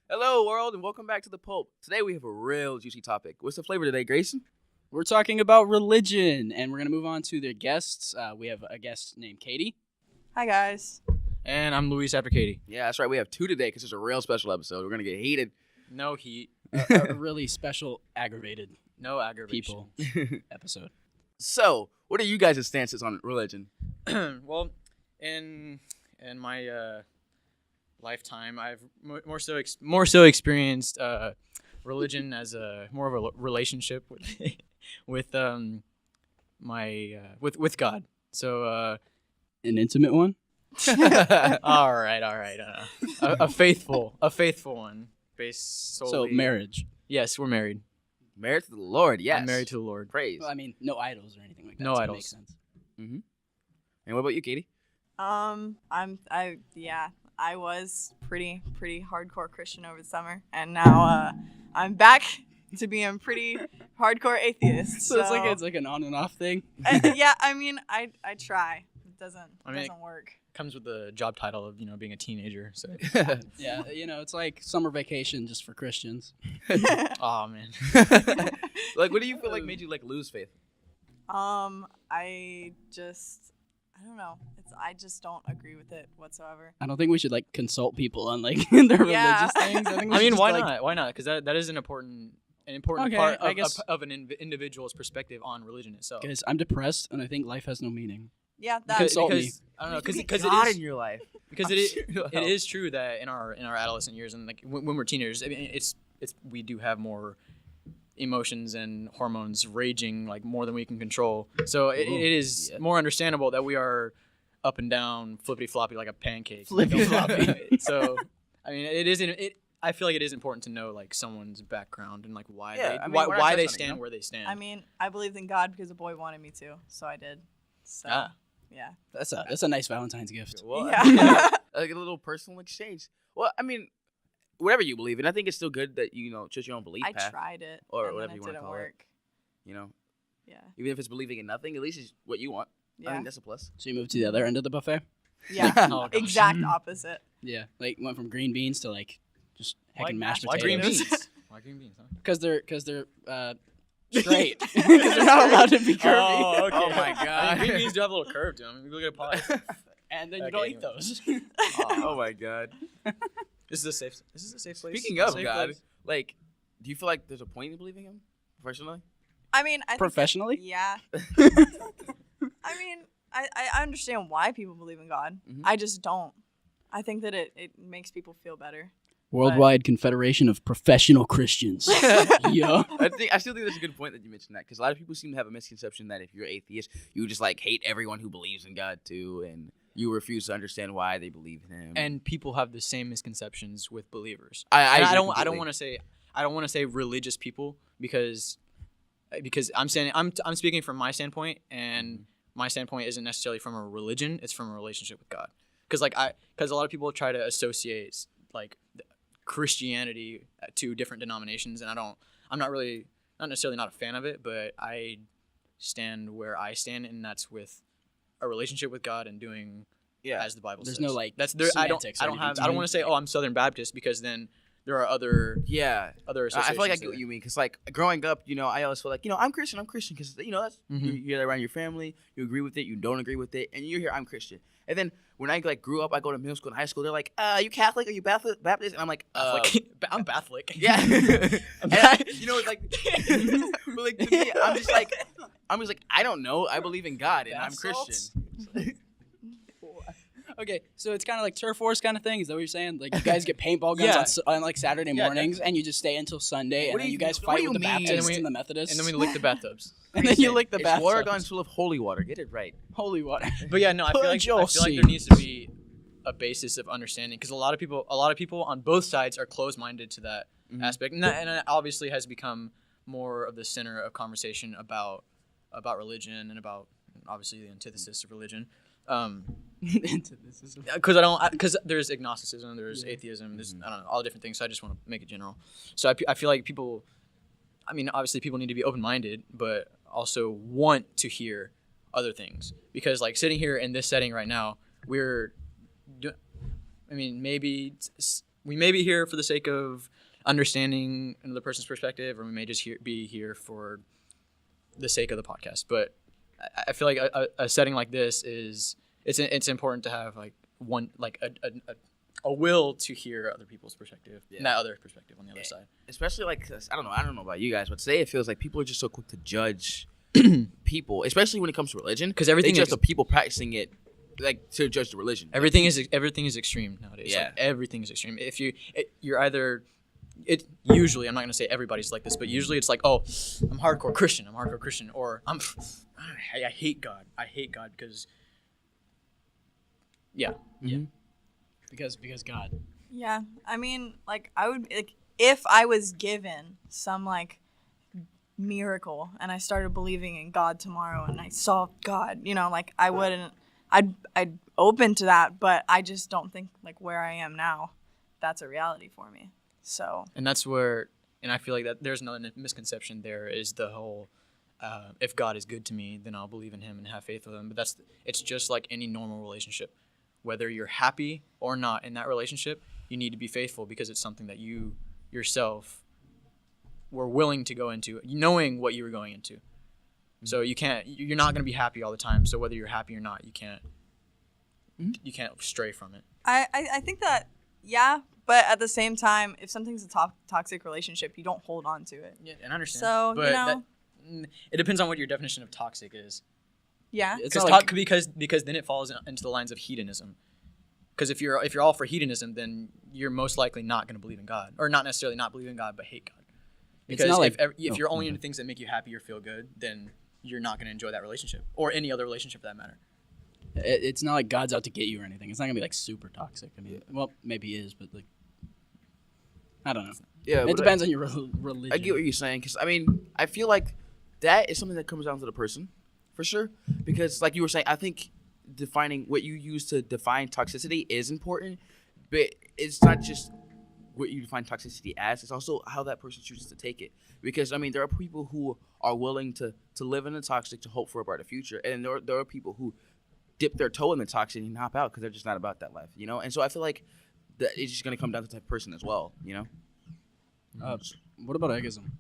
Hello, world, and welcome back to the PULP. Today we have a real juicy topic. What's the flavor today, Grayson? We're talking about religion, and we're going to move on to the guests. We have a guest named Katie. Hi, guys. And I'm Luis after Katie. Yeah, that's right. We have two today because it's a real special episode. We're going to get heated. No heat. A really special, aggravated No aggravation. people episode. So, what are you guys' stances on religion? Well, in my lifetime, I've more so experienced religion as a more of a relationship with with God. So An intimate one? all right. A faithful one, based solely. So marriage. Yes, we're married. Married to the Lord, yes. I'm married to the Lord. Praise. Well, I mean, no idols or anything like that. No so idols. Makes sense. Mm-hmm. And what about you, Katie? I was pretty hardcore Christian over the summer, and now I'm back to being pretty hardcore atheist. So it's like an on and off thing. Yeah, I mean, I try. It doesn't work. Comes with the job title of being a teenager. So Yeah, it's like summer vacation just for Christians. oh man. Like, what do you feel like made you lose faith? I don't know. I just don't agree with it whatsoever. I don't think we should consult people on their religious things. I mean, why not? Why not? Because that is an important Okay, part I guess- of an individual's perspective on religion itself. Because I'm depressed and I think life has no meaning. Yeah, Consult me. Because I don't know, Because because God it is in your life. because I'm it is, sure it'll it help. is true that in our adolescent years and when we're teenagers, I mean, it's we do have more emotions and hormones raging more than we can control. So it is more understandable that we are up and down, flippity floppy like a pancake. Flippity-floppy. So I mean, I feel like it is important to know someone's background and why Yeah, I mean, why we're not why they judging, stand where they stand. I mean, I believed in God because a boy wanted me to, so I did. So yeah. That's a nice Valentine's gift. Well, Yeah. like a little personal exchange. Well, I mean, whatever you believe in, I think it's still good that you choose your own belief I path. tried it, or and whatever then you it wanna didn't call it. work. Yeah. Even if it's believing in nothing, at least it's what you want. I Yeah. think that's a plus. So you moved to the other end of the buffet? Yeah. Oh, gosh. Exact opposite. Yeah, went from green beans to just Why heckin' mashed Why green potatoes. beans? Why green beans? Huh? Because they're straight. Because they're not allowed to be curvy. Oh, okay. Oh my God. Green beans do have a little curve to them. Look at a pie. And then you Okay, don't eat anyway. those. Oh my God. This is a safe place. Speaking of Safe God, place. do you feel like there's a point in believing him personally? I mean, I think Professionally? yeah. I mean, I understand why people believe in God. Mhm. I just don't. I think that it makes people feel better. Worldwide Confederation of Professional Christians. Yeah. I still think that's a good point that you mentioned that, because a lot of people seem to have a misconception that if you're atheist, you just hate everyone who believes in God too, and you refuse to understand why they believe in him. And people have the same misconceptions with believers. I And agree I don't completely. want to say religious people because I'm speaking from my standpoint, and my standpoint isn't necessarily from a religion; it's from a relationship with God. Because a lot of people try to associate Christianity to different denominations, and I'm not necessarily not a fan of it, but I stand where I stand, and that's with a relationship with God and doing as the Bible says. There's no that's there. I don't semantics or anything have. to I don't it. want to say, oh, I'm Southern Baptist, because then there are other I associations. feel like I get what you mean, because growing up, I always feel I'm Christian, because that's you're around your family, you agree with it, you don't agree with it, and you're here, I'm Christian. And then when I grew up, I go to middle school and high school, they're like, you Catholic? Are you Baptist? And I'm like, I'm Catholic. yeah. And but to me, I'm just I don't know. I believe in God, and I'm Bath Christian. salts? Okay, so it's kind of like turf wars kind of thing. Is that what you're saying? You guys get paintball guns Yeah. on Saturday mornings, and you just stay until Sunday, What and do then you- you guys what fight do with you the mean? Baptists And and the Methodists. And then we lick the bathtubs. And then you lick the It's bathtubs. water guns full of holy water. Get it right. Holy water. But yeah, no, I feel like Josie. there needs to be a basis of understanding, because a lot of people on both sides are closed-minded to that aspect, and that obviously has become more of the center of conversation about religion and about obviously the antithesis of religion. Because there's agnosticism, there's atheism, there's I don't know, all different things. So I just want to make it general. So I feel like people, I mean, obviously people need to be open-minded, but also want to hear other things, because sitting here in this setting right now, maybe we may be here for the sake of understanding another person's perspective, or we may just be here for the sake of the podcast. But I feel like a setting like this it's important to have like one like a will to hear other people's perspective, and that other perspective on the other side. Especially like I don't know about you guys, but today it feels like people are just so quick to judge people, especially when it comes to religion, because everything just the people practicing it. Like to judge the religion. Everything is extreme nowadays. Yeah. Like, everything is extreme. If you're either usually, I'm not gonna say everybody's like this, but usually it's like, oh, I'm hardcore Christian, or I hate God. I hate God because because God. Yeah, I mean, like I would like if I was given some like miracle and I started believing in God tomorrow and I saw God, like I wouldn't. I'd open to that, but I just don't think like where I am now, that's a reality for me. So. And that's where, and I feel like that there's another misconception there is the whole, if God is good to me, then I'll believe in Him and have faith with Him. But it's just like any normal relationship, whether you're happy or not in that relationship, you need to be faithful because it's something that you yourself were willing to go into, knowing what you were going into. So you're not going to be happy all the time. So whether you're happy or not, you can't stray from it. I think that, yeah, but at the same time, if something's a toxic relationship, you don't hold on to it. Yeah, and I understand. So, but it depends on what your definition of toxic is. Yeah. Because then it falls into the lines of hedonism. Because if you're all for hedonism, then you're most likely not going to believe in God. Or not necessarily not believe in God, but hate God. Because if you're only into things that make you happy or feel good, then you're not going to enjoy that relationship or any other relationship for that matter. It's not like God's out to get you or anything. It's not going to be like super toxic. I mean, well, maybe it is, but like, I don't know. Yeah, it depends on your religion. I get what you're saying, because I mean, I feel like that is something that comes down to the person, for sure. Because like you were saying, I think defining what you use to define toxicity is important, but it's not just what you define toxicity as, it's also how that person chooses to take it. Because I mean, there are people who are willing to live in the toxic to hope for a brighter future, and there are people who dip their toe in the toxic and hop out because they're just not about that life, And so I feel like that it's just gonna come down to the type of person as well, What about atheism?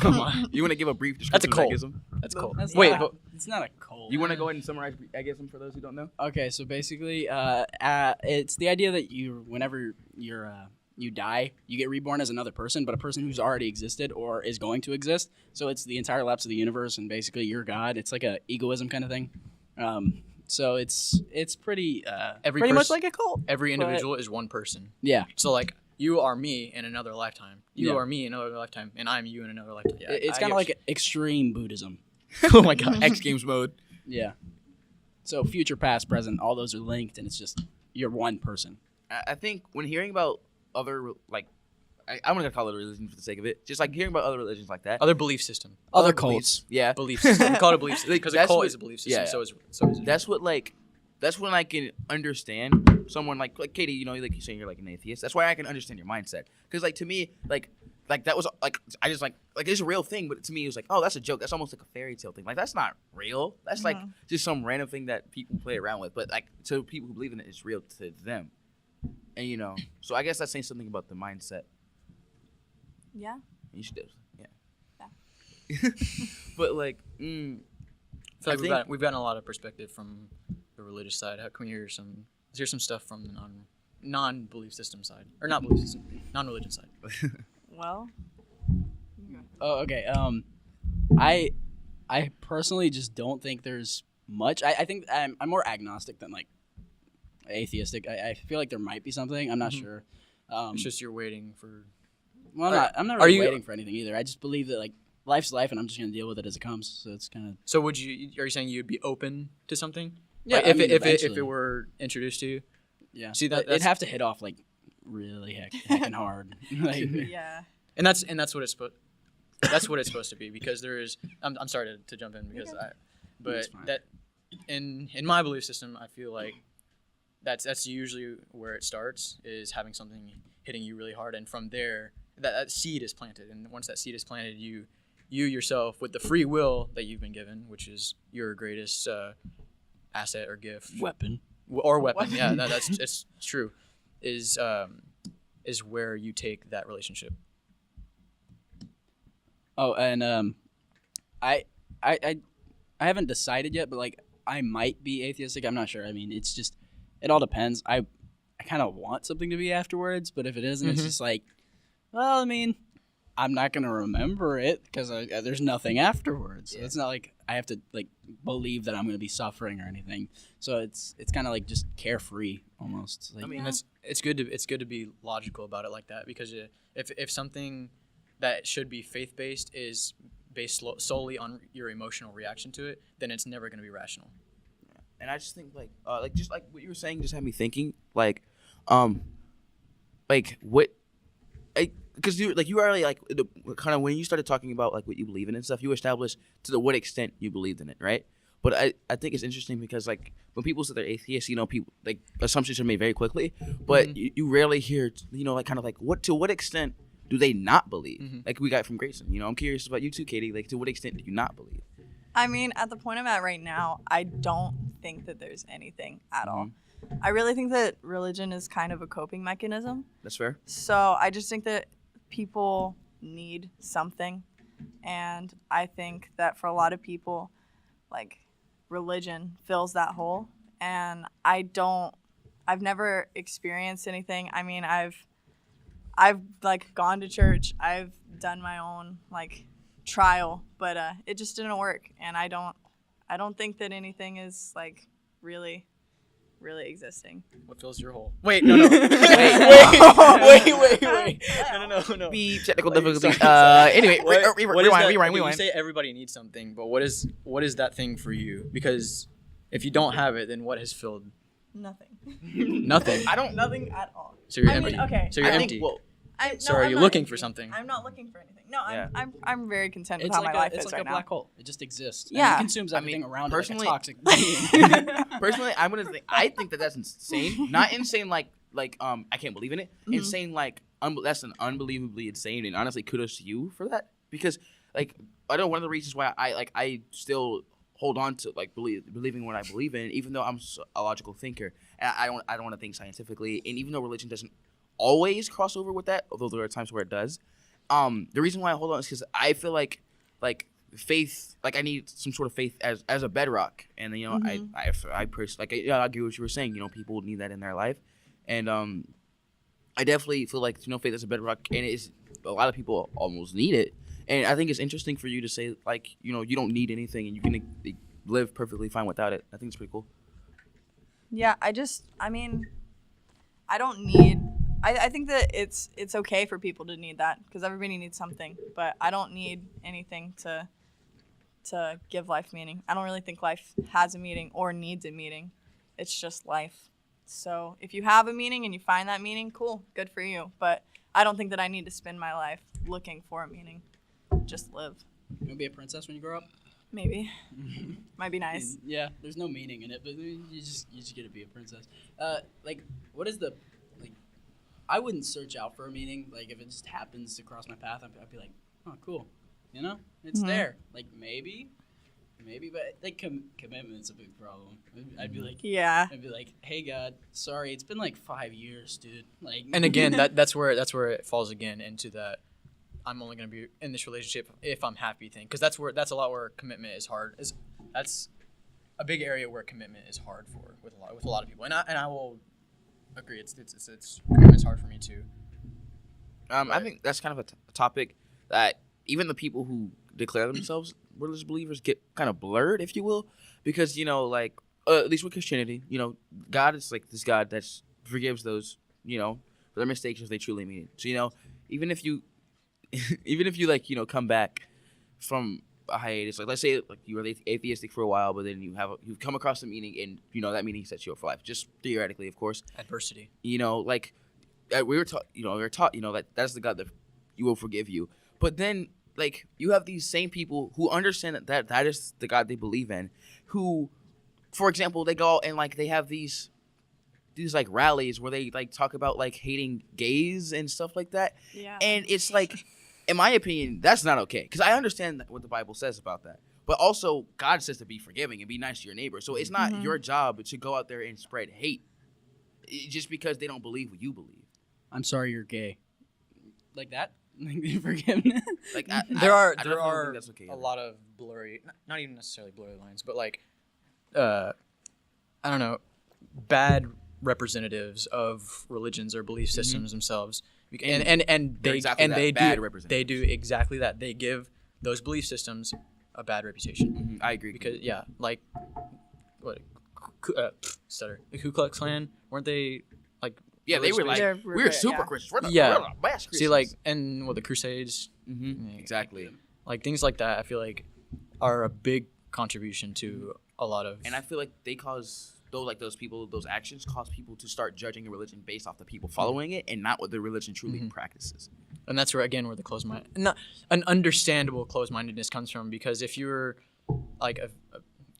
Come on, you want to give a brief description of atheism? That's cold. Wait, but it's not a cult. You want to go ahead and summarize atheism for those who don't know? Okay, so basically, it's the idea that whenever you die, you get reborn as another person, but a person who's already existed or is going to exist. So it's the entire lapse of the universe, and basically you're God. It's like a egoism kind of thing. So it's pretty much like a cult. Every individual is one person. Yeah. So like you are me in another lifetime. You are me in another lifetime, and I'm you in another lifetime. Yeah, it's kind of like extreme Buddhism. Oh my God, X Games mode. Yeah. So future, past, present, all those are linked, and it's just you're one person. I think when hearing about other I'm gonna call it a religion for the sake of it. Just like hearing about other religions like that, other belief system, other cults, cults. Yeah, belief system. We call it a belief system because a cult is a belief system. Yeah. So is it. That's when I can understand someone like Katie. Like you're saying, you're like an atheist. That's why I can understand your mindset. Because like to me, like that was like I just like it's a real thing, but to me it was like, oh, that's a joke. That's almost like a fairy tale thing. Like that's not real. That's like just some random thing that people play around with. But like to people who believe in it, it's real to them. And so I guess that's saying something about the mindset. Yeah. You should do. Yeah. But like, we've gotten a lot of perspective from the religious side. How can we hear some stuff from the non-belief system side, or not belief system, non-religion side? Well. Oh, okay. I personally just don't think there's much. I think I'm more agnostic than like atheistic. I feel like there might be something. I'm not sure. It's just you're waiting for. Well, I'm not really waiting for anything either. I just believe that like life's life, and I'm just gonna deal with it as it comes. So it's kind of. So are you saying you'd be open to something? Yeah, like if it were introduced to you. Yeah. See it'd have to hit off like really heckin' hard. Like, yeah. And that's what it's supposed. That's what it's supposed to be, because there is. I'm sorry to jump in because but that in my belief system, I feel like that's usually where it starts, is having something hitting you really hard, and from there that seed is planted, and once that seed is planted, you yourself, with the free will that you've been given, which is your greatest asset or gift, weapon. Yeah, that's it's true, is is where you take that relationship. Oh, and I haven't decided yet, but like I might be atheistic. I'm not sure. I mean, it's just it all depends. I kind of want something to be afterwards, but if it isn't, it's just like, well, I mean, I'm not gonna remember it because there's nothing afterwards. So it's not like I have to like believe that I'm gonna be suffering or anything. So it's kind of like just carefree almost. Like, I mean, it's good to be logical about it like that, because if something that should be faith-based is based solely on your emotional reaction to it, then it's never going to be rational. And I just think like just like what you were saying just had me thinking like what because you already like kind of when you started talking about like what you believe in and stuff, you established to what extent you believed in it, right? But I think it's interesting because like when people say they're atheists, you know, people like assumptions are made very quickly, but you rarely hear, you know, like kind of like to what extent do they not believe? Like we got from Grayson. You know, I'm curious about you too, Katie. Like, to what extent do you not believe? I mean, at the point I'm at right now, I don't think that there's anything at all. I really think that religion is kind of a coping mechanism. That's fair. So I just think that people need something. And I think that for a lot of people, like, religion fills that hole. And I've never experienced anything. I mean, I've like gone to church. I've done my own like trial, but it just didn't work. And I don't think that anything is like really existing. What fills your hole? Wait, no. wait. No. Beep, technical difficulties. Sorry. Anyway, rewind. You say everybody needs something, but what is that thing for you? Because if you don't have it, then what has filled? Nothing. Nothing. Nothing at all. So you're I empty. mean, okay. So you're I think, empty. well, So are you looking for something? I'm not looking for anything. No, Yeah. I'm very content with it's how like my life it's is like right a now. black hole. It just exists. And Yeah. it consumes everything around personally- it like a toxic being. personally, I'm gonna think. I think that's insane. Not insane like I can't believe in it. Insane like that's an unbelievably insane. And honestly, kudos to you for that, because like I know one of the reasons why I still hold on to like believing what I believe in, even though I'm a logical thinker, and I don't want to think scientifically, and even though religion doesn't always cross over with that, although there are times where it does. The reason why I hold on is because I feel like faith, like I need some sort of faith as a bedrock, and you know I personally I agree with what you were saying. You know, people need that in their life, and I definitely feel like, you know, faith is a bedrock, and it's a lot of people almost need it. And I think it's interesting for you to say, like, you know, you don't need anything and you can live perfectly fine without it. I think it's pretty cool. Yeah, I don't need. I think that it's okay for people to need that, because everybody needs something. But I don't need anything to give life meaning. I don't really think life has a meaning or needs a meaning. It's just life. So if you have a meaning and you find that meaning, cool, good for you. But I don't think that I need to spend my life looking for a meaning. Just live. You want to be a princess when you grow up? Maybe. Might be nice. Yeah, there's no meaning in it, but you just get to be a princess. Like, what is the, like, I wouldn't search out for a meaning. Like, if it just happens to cross my path, I'd be like, oh, cool. You know? It's there. Like, maybe, but, like, commitment's a big problem. I'd be like, Yeah. I'd be like, hey, God, sorry, it's been, like, 5 years, dude. Like, And again, that's where it falls again into that I'm only going to be in this relationship if I'm happy thing, because that's a lot where commitment is hard. That's a big area where commitment is hard with a lot of people, and I will agree. It's commitment's hard for me too. I think that's kind of a topic that even the people who declare themselves religious believers get kind of blurred, if you will, because, you know, like at least with Christianity, you know, God is like this God that forgives those, you know, for their mistakes if they truly mean it. So, you know, even if you like, you know, come back from a hiatus, like let's say like you were atheistic for a while, but then you've come across a meaning, and you know that meaning sets you up for life. Just theoretically, of course. Adversity. You know, like we were taught, you know, that that's the God that you will forgive you. But then like you have these same people who understand that is the God they believe in, who, for example, they go and like they have these like rallies where they like talk about like hating gays and stuff like that. Yeah. And it's like, in my opinion, that's not okay. Because I understand what the Bible says about that. But also, God says to be forgiving and be nice to your neighbor. So it's not your job to go out there and spread hate just because they don't believe what you believe. I'm sorry you're gay. Like that? Forgiveness? Like There are I definitely think that's okay, a lot of blurry, not even necessarily blurry lines, but like, I don't know, bad representatives of religions or belief systems themselves, and They're they exactly and that, they bad do representatives. exactly that. They give those belief systems a bad reputation I agree. because like what, stutter, the Ku Klux Klan, weren't they like? Yeah, they were like, They're we're super yeah. Christians. We're the best Christians. See, like, and the Crusades, exactly. like things like that, I feel like are a big contribution to a lot of. And I feel like they cause those people, those actions cause people to start judging a religion based off the people following it and not what the religion truly practices. And that's where the closed mind, not an understandable closed-mindedness comes from, because if you're like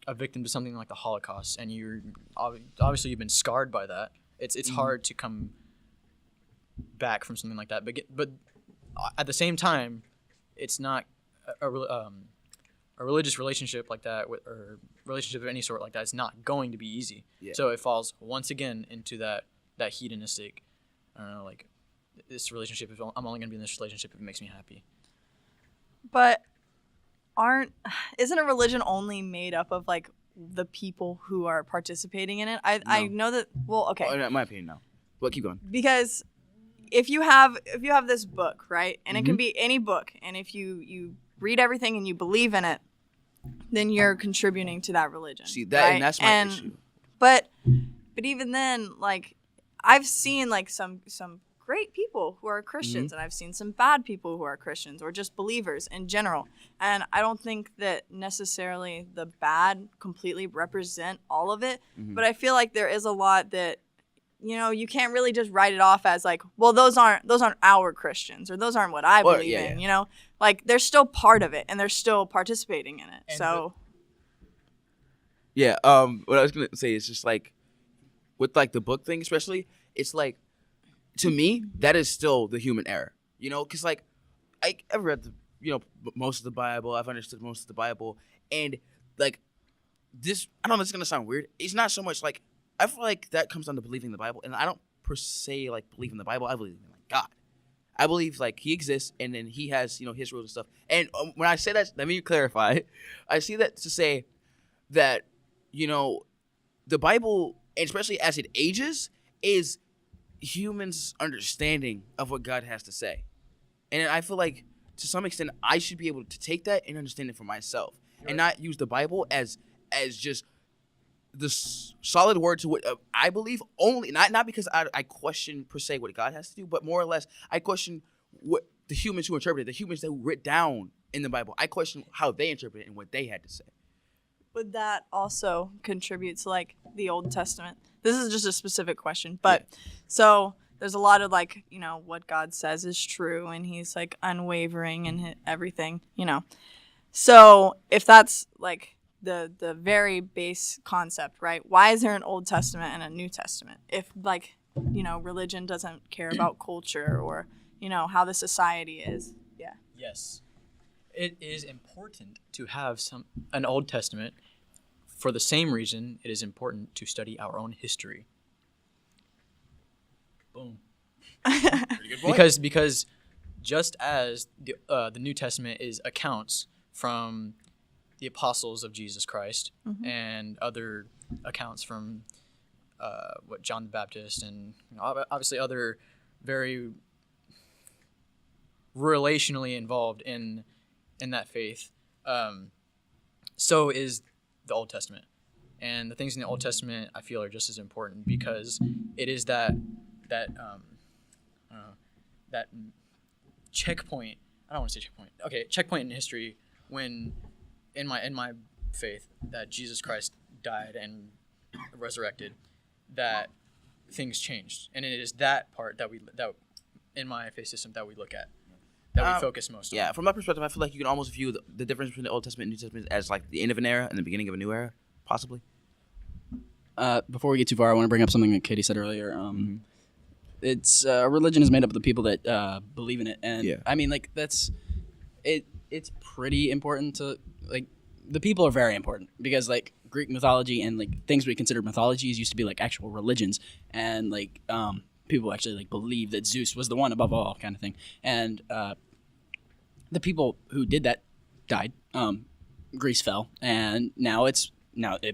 a victim to something like the Holocaust and you're obviously you've been scarred by that, it's hard to come back from something like that. But at the same time, it's not a religious relationship like that, or relationship of any sort like that. It's not going to be easy. Yeah. So it falls once again into that hedonistic, I don't know, like, this relationship, if I'm only going to be in this relationship if it makes me happy. But isn't a religion only made up of like the people who are participating in it? I know that. Well, okay. Oh, in my opinion, no. But keep going. Because if you have this book, right, and it can be any book, and if you read everything and you believe in it, then you're contributing to that religion. See that, right? and that's my issue. But even then, like, I've seen like some great people who are Christians, and I've seen some bad people who are Christians or just believers in general. And I don't think that necessarily the bad completely represent all of it, but I feel like there is a lot that, you know, you can't really just write it off as like, well, those aren't our Christians, or those aren't what I believe in. You know, like, they're still part of it and they're still participating in it. And what I was gonna say is just like, with like the book thing especially, it's like, to me, that is still the human error, you know, because like I've read most of the Bible, I've understood most of the Bible, and like this, I don't know, it's gonna sound weird. It's not so much like, I feel like that comes down to believing the Bible, and I don't per se like believe in the Bible. I believe in like God. I believe like He exists, and then He has His rules and stuff. And when I say that, let me clarify. I see that to say that the Bible, and especially as it ages, is humans' understanding of what God has to say. And I feel like to some extent I should be able to take that and understand it for myself, and not use the Bible as just the solid word to what I believe only. Not because I question per se what God has to do, but more or less I question what the humans who interpret it, the humans that wrote down in the Bible. I question how they interpret it and what they had to say. Would that also contribute to like the Old Testament? This is just a specific question, but so there's a lot of like, what God says is true, and He's like unwavering in everything, So if that's like the very base concept, right? Why is there an Old Testament and a New Testament? If like, religion doesn't care about culture or, how the society is. Yeah. Yes. It is important to have an Old Testament for the same reason it is important to study our own history. Boom. Pretty good point. Because just as the New Testament is accounts from the apostles of Jesus Christ and other accounts from John the Baptist and obviously other very relationally involved in that faith, so is the Old Testament. And the things in the Old Testament I feel are just as important, because it is that checkpoint. I don't want to say checkpoint. Okay, checkpoint in history when in my faith that Jesus Christ died and resurrected, that things changed, and it is that part that in my faith system that we look at, that we focus most on. Yeah, from my perspective, I feel like you can almost view the difference between the Old Testament and New Testament as like the end of an era and the beginning of a new era, possibly. Before we get too far, I want to bring up something that Katie said earlier. It's religion is made up of the people that believe in it, and I mean, like, that's it. It's pretty important to, like, the people are very important, because like Greek mythology and like things we consider mythologies used to be like actual religions, and like people actually like believe that Zeus was the one above all, kind of thing. And the people who did that died. Greece fell, and now it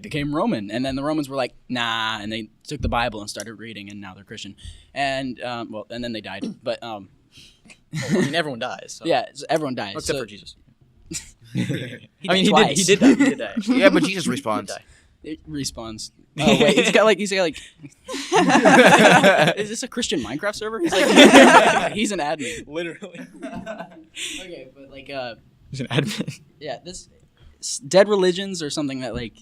became Roman. And then the Romans were like, nah, and they took the Bible and started reading, and now they're Christian. And and then they died. But Well, I mean, everyone dies. So. yeah, so everyone died Except so, for Jesus. He I mean, died he twice. did die. He did die. Actually. Yeah, but Jesus He did respawns. die. It respawns. Oh wait, he's got like is this a Christian Minecraft server? He's like he's an admin. Literally. Okay, but like He's an admin. yeah, this dead religions are something that like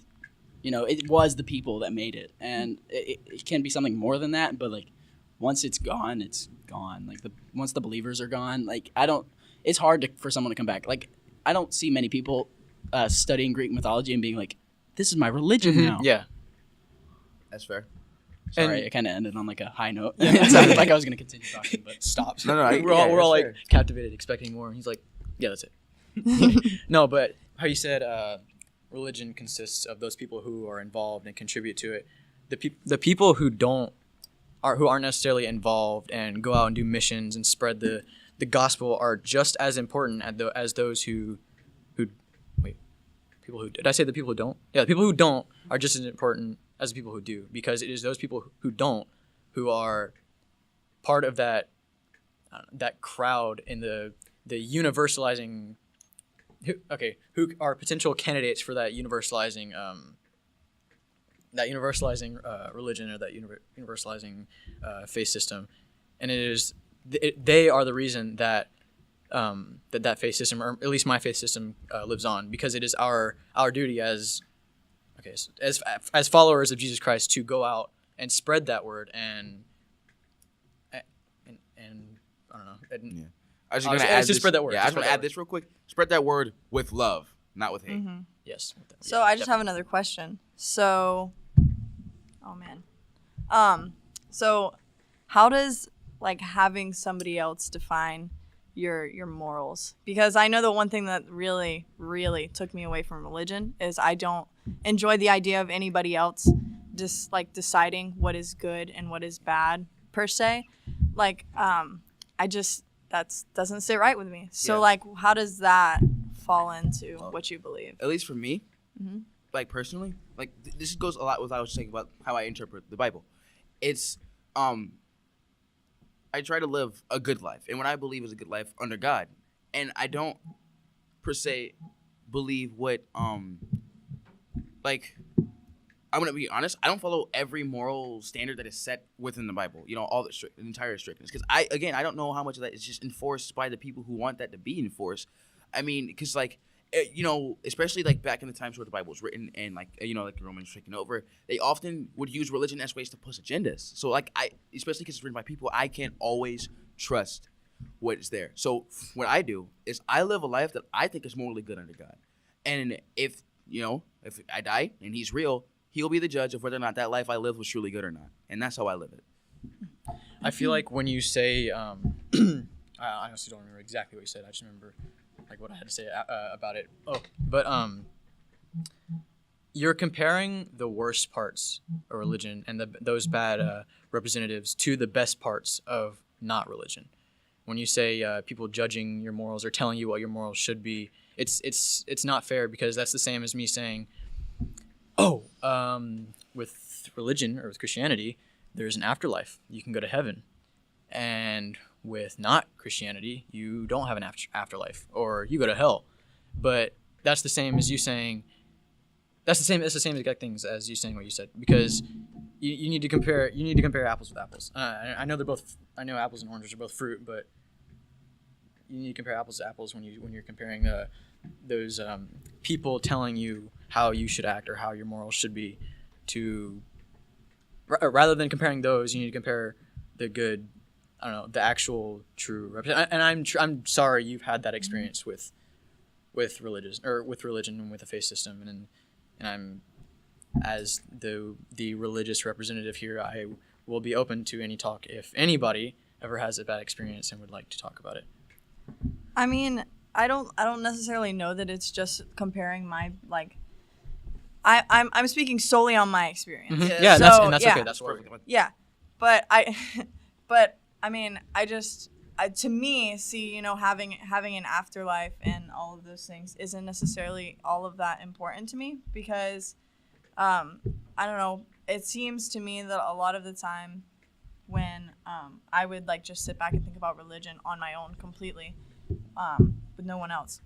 it was the people that made it, and it can be something more than that. But like once it's gone, it's gone. Like once the believers are gone, like it's hard for someone to come back. Like I don't see many people studying Greek mythology and being like, this is my religion now. Yeah. That's fair. Sorry, I kind of ended on like a high note. It sounded like I was going to continue talking, but Stops. No, we're all that's like fair. captivated, expecting more. And he's like, yeah, that's it. No, but how you said religion consists of those people who are involved and contribute to it. The people who aren't necessarily involved and go out and do missions and spread the gospel are just as important as those who wait. People who did I say the people who don't? Yeah, the people who don't are just as important as the people who do, because it is those people who don't who are part of that crowd in the universalizing. Who are potential candidates for that universalizing religion or that universalizing faith system, and they are the reason that that faith system, or at least my faith system, lives on, because it is our duty as followers of Jesus Christ to go out and spread that word and I don't know. Yeah. I was just gonna add spread that word. Yeah, I just want to add this real quick. Spread that word with love, not with hate. Mm-hmm. Yes. So I just have another question. So, oh man, so how does like having somebody else define your morals? Because I know the one thing that really, really took me away from religion is I don't enjoy the idea of anybody else just like deciding what is good and what is bad per se. Like, that doesn't sit right with me. So like, how does that fall into what you believe? At least for me, like personally, like this goes a lot with what I was saying about how I interpret the Bible. It's I try to live a good life, and what I believe is a good life under God, and I don't per se believe what like I'm gonna be honest. I don't follow every moral standard that is set within the Bible. All the entire strictness, because I don't know how much of that is just enforced by the people who want that to be enforced. I mean, because like especially like back in the times where the Bible was written and like the Romans taking over, they often would use religion as ways to push agendas. So like especially because it's written by people, I can't always trust what is there. So what I do is I live a life that I think is morally good under God, and if I die and He's real, He'll be the judge of whether or not that life I lived was truly good or not, and that's how I live it. I feel like when you say, I honestly don't remember exactly what you said. I just remember like what I had to say about it. But you're comparing the worst parts of religion and those bad representatives to the best parts of not religion. When you say people judging your morals or telling you what your morals should be, it's not fair, because that's the same as me saying, with religion or with Christianity, there's an afterlife. You can go to heaven. And with not Christianity, you don't have an afterlife, or you go to hell. But that's the same as you saying, it's the same exact things as you saying what you said, because you need to compare apples with apples. I know apples and oranges are both fruit, but you need to compare apples to apples when you're comparing those people telling you how you should act or how your morals should be, to rather than comparing those, you need to compare the good, the actual true and I'm sorry you've had that experience with religion and with the faith system, and I'm, as the religious representative here, I will be open to any talk if anybody ever has a bad experience and would like to talk about it. I mean, I don't necessarily know that it's just comparing my I'm speaking solely on my experience. Mm-hmm. Yeah, so, that's okay. yeah. That's perfect. Yeah, but but I mean, to me, see, you know, having an afterlife and all of those things isn't necessarily all of that important to me because, I don't know, it seems to me that a lot of the time when I would like just sit back and think about religion on my own completely, with no one else,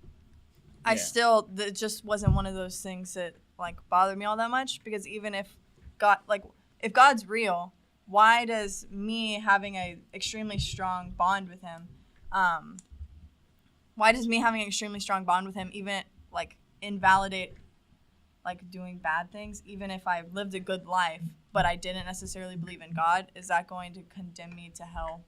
it just wasn't one of those things that like bothered me all that much because even if God's real, why does me having a extremely strong bond with him, even like invalidate like doing bad things, even if I lived a good life, but I didn't necessarily believe in God? Is that going to condemn me to hell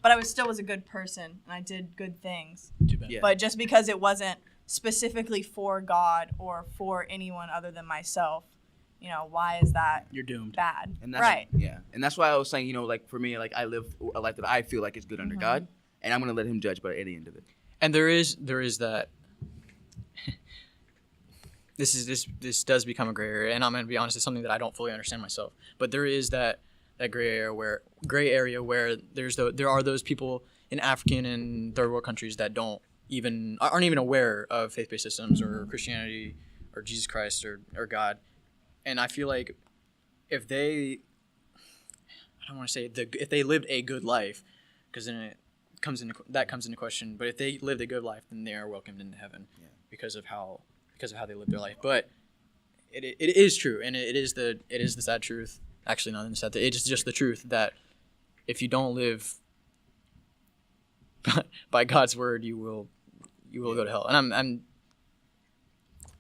but I still was a good person and I did good things. Too bad. Yeah. But just because it wasn't specifically for God or for anyone other than myself, you know, why is that You're doomed. bad? And that's, right. Yeah. And that's why I was saying, you know, like for me, like I live a life that I feel like is good under God, and I'm gonna let him judge by the end of it. And there is that. This does become a gray area, and I'm gonna be honest, it's something that I don't fully understand myself. But there is that gray area where there are those people in African and third world countries that aren't even aware of faith-based systems or Christianity or Jesus Christ or God. And I feel like if they lived a good life, because then it comes into question. But if they lived a good life, then they are welcomed into heaven because of how they live their life. But it is true, and it is the sad truth. Actually, not even sad. It is just the truth that if you don't live by God's word, you will go to hell. And I'm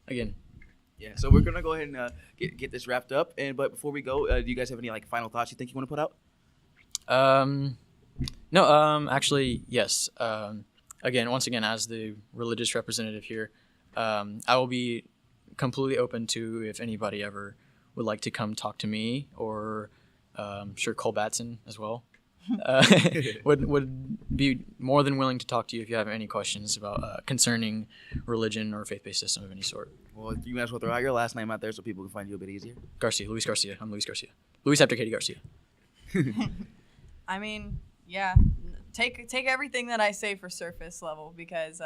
again. Yeah, so we're gonna go ahead and get this wrapped up. But before we go, do you guys have any like final thoughts you think you want to put out? No. Actually, yes. Once again, as the religious representative here, I will be completely open to if anybody ever would like to come talk to me, or sure Cole Batson as well. Would be more than willing to talk to you if you have any questions about concerning religion or faith-based system of any sort. Well, you might as well throw out your last name out there so people can find you a bit easier. Garcia, Luis Garcia. I'm Luis Garcia. Luis after Katie Garcia. I mean, yeah, take everything that I say for surface level because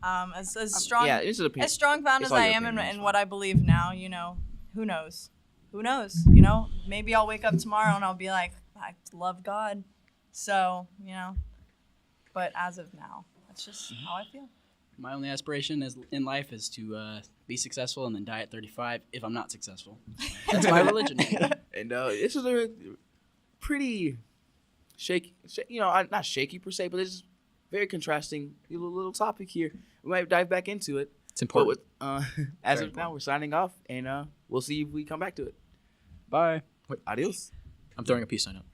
as strong as strong found as I am in what I believe now, you know, who knows, you know, maybe I'll wake up tomorrow and I'll be like, I love God, so you know, but as of now, that's just how I feel. My only aspiration in life is to be successful and then die at 35 if I'm not successful. That's my religion. And this is a pretty shaky, you know, not shaky per se, but it's very contrasting little topic here. We might dive back into it. It's important. But as of now, we're signing off, and we'll see if we come back to it. Bye. Adios. I'm throwing a peace sign up.